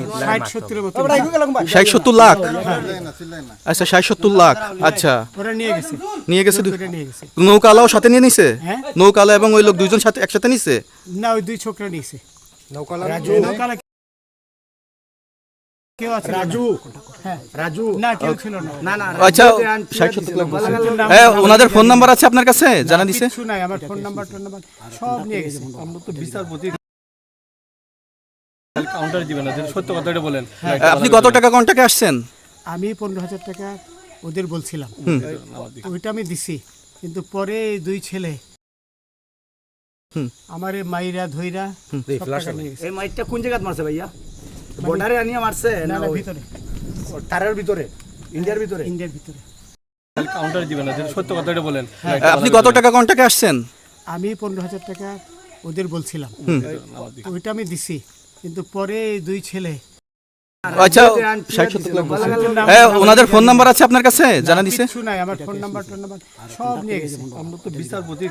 60-70 মতো 60-70 লাখ। আচ্ছা 60-70 লাখ। আচ্ছা ওরা নিয়ে গেছে নিয়ে গেছে করে নিয়ে গেছে। নৌকালাও সাথে নিয়ে নিছে? হ্যাঁ। নৌকালা এবং ওই লোক দুইজন সাথে একসাথে নিছে? না ওই দুই ছোকরা নিয়েছে। নৌকালা কেউ আছে রাজু? হ্যাঁ রাজু না কেউ ছিল না। না আচ্ছা 60-70 লাখ বলছেন। হ্যাঁ ওনাদের ফোন নাম্বার আছে আপনার কাছে? জানা দিছে? কিছু নাই, আমার ফোন নাম্বার সব নিয়ে গেছে। আমরা তো বিচারপতি কাউন্টার দিবেন না, যদি সত্য কথাটা বলেন। আপনি কত টাকা কন্টাকে আসছেন? আমি 15,000 টাকা ওদের বলছিলাম, ওইটা আমি দিছি, কিন্তু পরে এই দুই ছেলে আমারে মাইরা ধইরা সব টাকা নিয়ে গেছে। এই মাইকটা কোন জায়গায় মারছে ভাইয়া? বর্ডারে আনিয়া মারছে না না না ওই ভিতরে, তারের ভিতরে, ইন্ডিয়ার ভিতরে? ইন্ডিয়ার ভিতরে। কাউন্টার দিবেন না, যদি সত্য কথাটা বলেন। আপনি কত টাকা কন্টাকে আসছেন? আমি 15,000 টাকা ওদের বলছিলাম, ওইটা আমি দিছি, কিন্তু পরে এই দুই ছেলে আচ্ছা 60-70 লাখ বলছেন। হ্যাঁ ওনাদের ফোন নাম্বার আছে আপনার কাছে? জানা দিছে? কিছু নাই, আমার ফোন নাম্বার সব নিয়ে গেছে। আমরা তো বিচারপতি